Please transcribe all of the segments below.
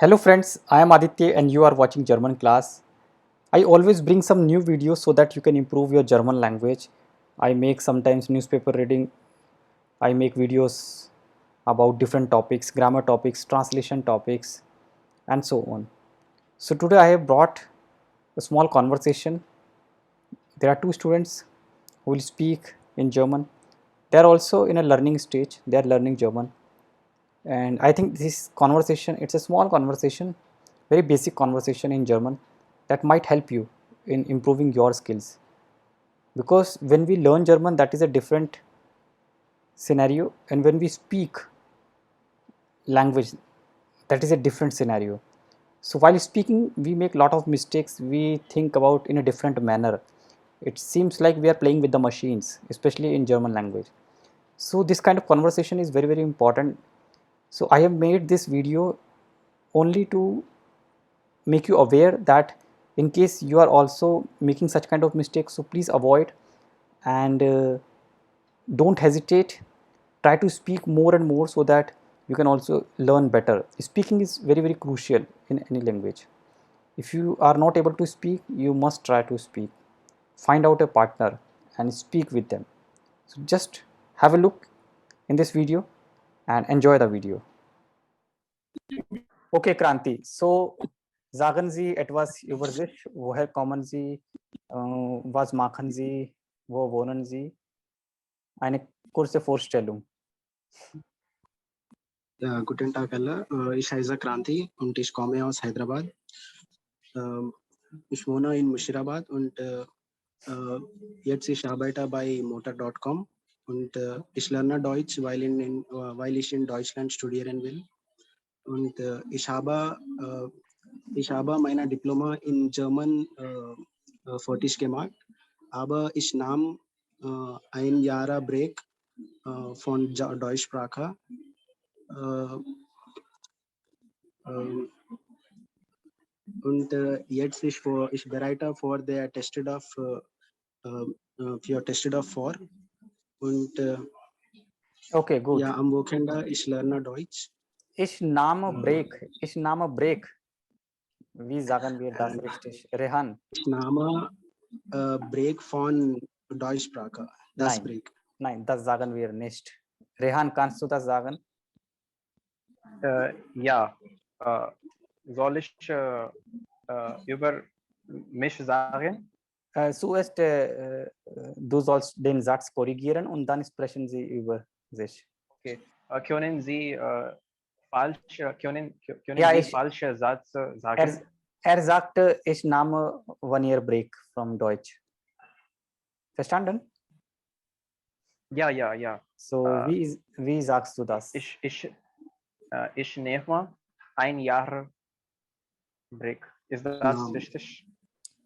Hello friends, I am Aditya and you are watching German class. I always bring some new videos so that you can improve your German language. I make sometimes newspaper reading. I make videos about different topics, grammar topics, translation topics, and so on. So today I have brought a small conversation. There are two students who will speak in German. They are also in a learning stage. They are learning German. And I think this conversation, it's a small conversation, very basic conversation in German that might help you in improving your skills, because when we learn German, that is a different scenario, and when we speak language, that is a different scenario. So while speaking, we make lot of mistakes, we think about in a different manner. It seems like we are playing with the machines, especially in German language. So this kind of conversation is very important. So I have made this video only to make you aware that in case you are also making such kind of mistakes, so please avoid and don't hesitate. Try to speak more and more so that you can also learn better. Speaking is very crucial in any language. If you are not able to speak, you must try to speak. Find out a partner and speak with them. So just have a look in this video and enjoy the video. Okay, Kranti. So, sagen Sie etwas über sich. Woher kommen Sie? Was machen Sie? Wo wohnen Sie? Eine kurze Vorstellung. Ja, guten Tag alle. Ich heiße Kranti und ich komme aus Hyderabad. Ich wohne in Mushirabad und jetzt ich arbeite bei motor.com und ich lerne Deutsch, weil ich in Deutschland studieren will. Und ich habe mein Diploma in German fertig gemacht, aber ich nahm ein Jahr Break von Deutschsprache. Und jetzt ich bereite vor der Tested of für Tested of 4 und Okay, gut. ja, am Wochenende ich lerne Deutsch. Ich nehme Break. Ich nehme Break. Wie sagen wir das richtig? Rehan? Ich nehme Break von Deutschsprache. Das Nein. Break. Nein, das sagen wir nicht. Rehan, kannst du das sagen? Ja, soll ich über mich sagen? Zuerst, du sollst den Satz korrigieren und dann sprechen Sie über sich. Okay. Können Sie können Ja, Sie falsche Satz sagen? Er sagte, ich nehme One Year Break from Deutsch. Verstanden? Ja. So, wie sagst du das? Ich nehme ein Jahr Break. Ist das richtig?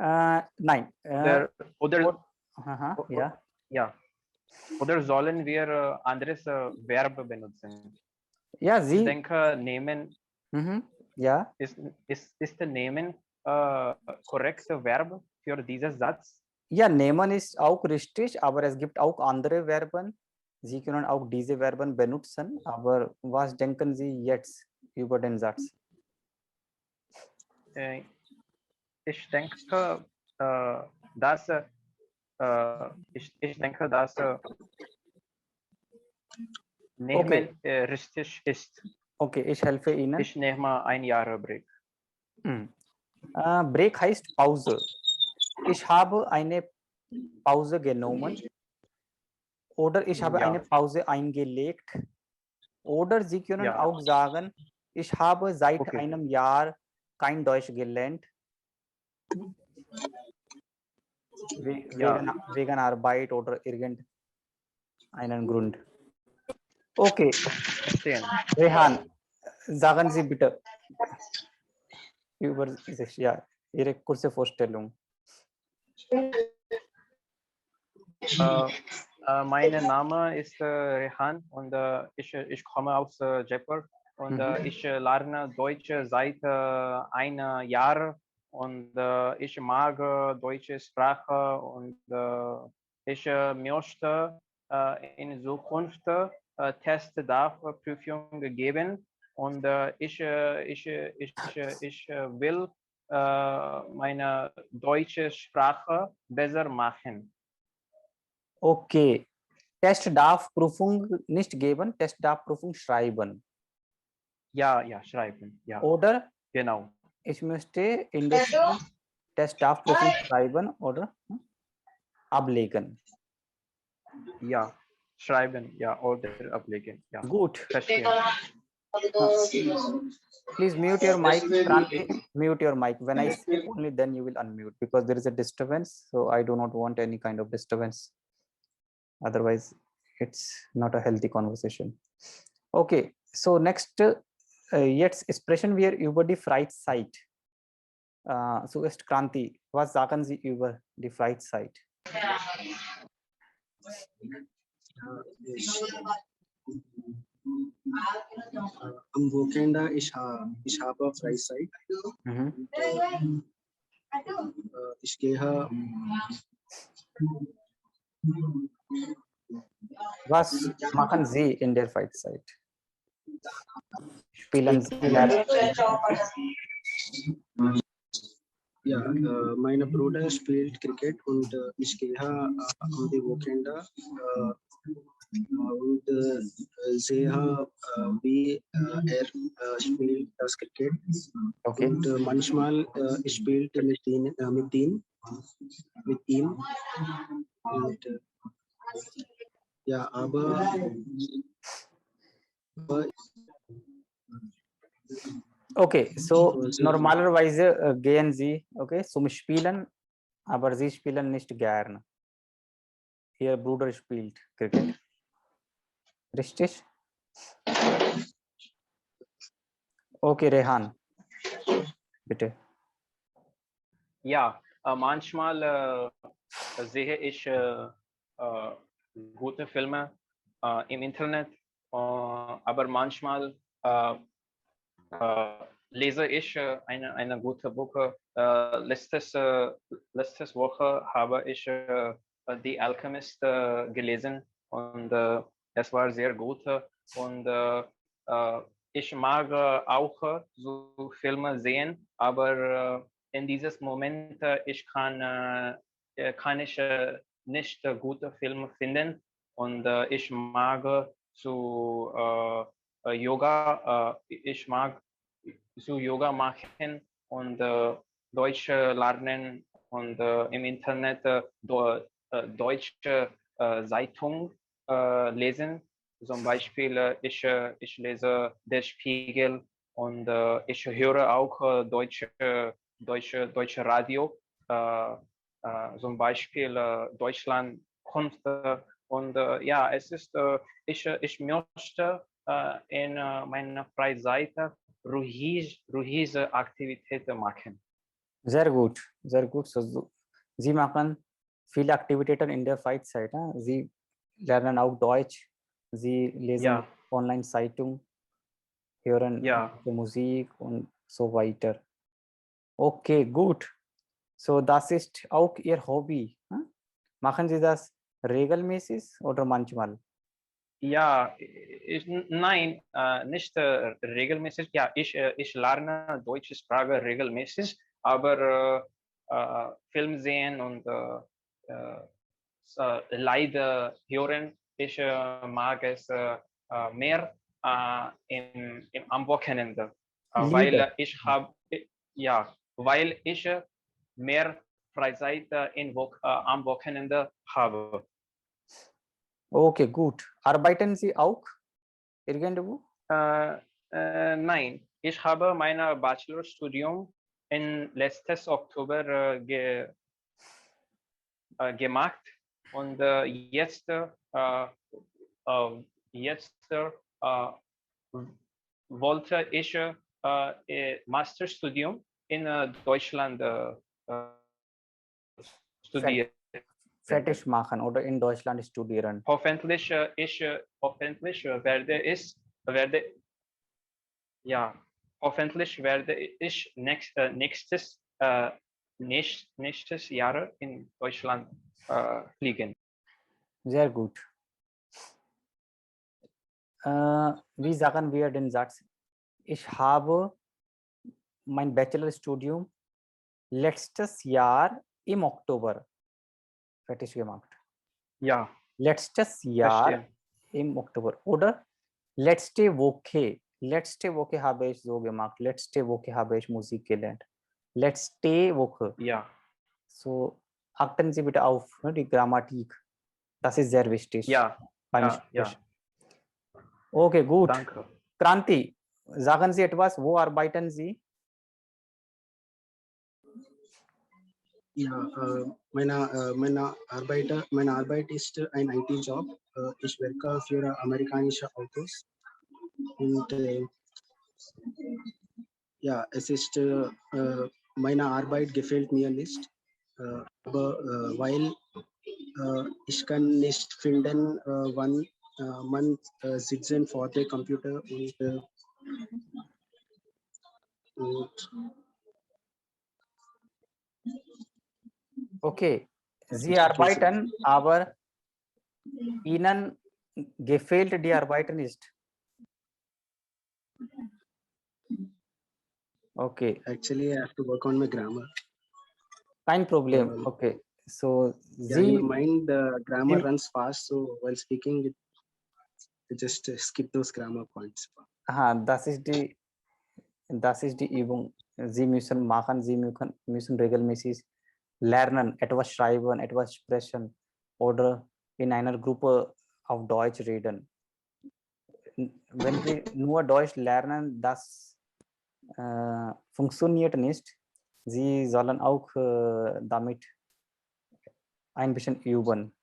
Nein. Ja. Oder sollen wir anderes Verb benutzen? Ja, Sie. Ich denke, nehmen. Ja. Ist nehmen korrekte Verb für diesen Satz? Ja, nehmen ist auch richtig, aber es gibt auch andere Verben. Sie können auch diese Verben benutzen, aber was denken Sie jetzt über den Satz? Ich denke, dass nehmen richtig ist. Okay, ich helfe Ihnen. Ich nehme ein Jahr Break. Break heißt Pause. Ich habe eine Pause genommen oder ich habe eine Pause eingelegt. Oder Sie können auch sagen, ich habe seit einem Jahr kein Deutsch gelernt. Wegen Arbeit oder irgendeinen Grund. Okay. Rehan, sagen Sie bitte über sich, ja, Ihre kurze Vorstellung. Mein Name ist Rehan und ich komme aus Jaipur und ich lerne Deutsch seit einem Jahr und ich mag deutsche Sprache und ich möchte in Zukunft Prüfung geben und ich will meine deutsche Sprache besser machen. Okay. Test darf Prüfung nicht geben, Test darf Prüfung schreiben. Ja, ja, schreiben. Ja, Oder genau. ich möchte indexen, Test darf Prüfung schreiben oder ablegen. Ja, schreiben, ja, oder ablegen. Ja, Gut. verstehe. Please mute your mic, Kranti. Mute your mic. When I speak, only then you will unmute because there is a disturbance. So I do not want any kind of disturbance. Otherwise, it's not a healthy conversation. Okay. So next, jetzt Expression wir über die Freizeit. Zuerst Kranti, was sagen Sie über die Freizeit? Am Wochenende ich habe Freizeit. Ich gehe. Was machen Sie in der Freizeit? Spielen Sie? Ja, mein Bruder spielt Cricket und ich gehe am Wochenende und sehe, wie spielt das Cricket. Okay. Und manchmal spielt mit ihm. Und, ja, aber Okay, so normalerweise gehen Sie, okay, zum Spielen, aber Sie spielen nicht gern. Ihr Bruder spielt Cricket. Richtig? Okay, Rehan, bitte. Ja, manchmal sehe ich gute Filme im Internet, aber manchmal lese ich eine gute Buch. Letztes Woche habe ich Die Alchemist gelesen und es war sehr gut. Und ich mag auch so Filme sehen, aber in dieses Moment kann ich nicht gute Filme finden und ich mag zu Yoga, ich mag zu Yoga machen und Deutsch lernen und im Internet deutsche Zeitung lesen. Zum Beispiel ich lese Der Spiegel und ich höre auch deutsche Radio, zum Beispiel Deutschland Kunst und ja, es ist ich möchte in meiner Freizeit ruhige Aktivitäten machen. Sehr gut, sehr gut. So, Sie machen viele Aktivitäten in der Freizeit. Sie lernen auch Deutsch, Sie lesen Online-Zeitung, hören Musik und so weiter. Okay, gut. So, das ist auch Ihr Hobby. Machen Sie das regelmäßig oder manchmal? Ja, nein, nicht regelmäßig. Ja, ich lerne deutsche Sprache regelmäßig, aber Film sehen und Lieder hören, ich mag es mehr am Wochenende, weil ich habe, ja, weil ich mehr Freizeit am Wochenende habe. Okay, gut. Arbeiten Sie auch irgendwo? Nein, ich habe mein Bachelorstudium letztes Oktober gemacht und jetzt wollte ich Masterstudium in Deutschland studieren. Fertig machen oder in Deutschland studieren. Hoffentlich werde ich nächstes Jahr in Deutschland fliegen. Sehr gut. Wie sagen wir den Satz? Ich habe mein Bachelorstudium letztes Jahr im Oktober fertig gemacht. Ja, Letztes Jahr verstehe. im Oktober. Oder letzte Woche habe ich so gemacht. Letzte Woche habe ich Musik gelernt. Letzte Woche. Ja, So, achten Sie bitte auf die Grammatik. Das ist sehr wichtig ja, beim ja, Sprechen. ja. Okay, gut. Danke. Kranti, sagen Sie etwas, wo arbeiten Sie? Ja, meine Arbeit ist ein IT-Job. Ich werke für amerikanische Autos und ja, es ist meine Arbeit gefällt mir nicht, aber weil ich kann nicht finden, wann man sitzen vor dem Computer und Okay, Sie ist okay so. arbeiten, aber Ihnen gefällt die Arbeit nicht. Okay, Actually, I have to work on my grammar. kein Problem. Okay, so Yeah, in Sie, my mind, the grammar Sie runs fast, so while speaking, it just skip those grammar points. das ist die Übung. Sie müssen machen, Sie müssen regelmäßig lernen, etwas schreiben, etwas sprechen oder in einer Gruppe auf Deutsch reden. Wenn Sie nur Deutsch lernen, das funktioniert nicht. Sie sollen auch damit ein bisschen üben.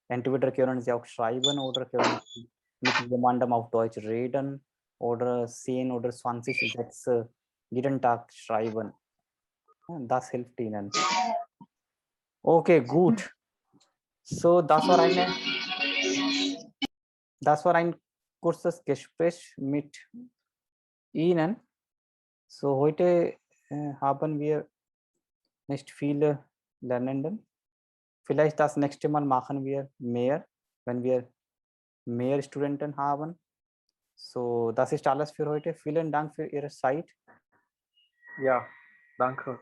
Entweder können Sie auch schreiben oder können Sie mit jemandem auf Deutsch reden oder 10 oder 20 Sätze jeden Tag schreiben. Das hilft Ihnen. Okay, gut. So, das war ein kurzes Gespräch mit Ihnen. So, heute haben wir nicht viele Lernenden. Vielleicht das nächste Mal machen wir mehr, wenn wir mehr Studenten haben. So, das ist alles für heute. Vielen Dank für Ihre Zeit. Ja, danke.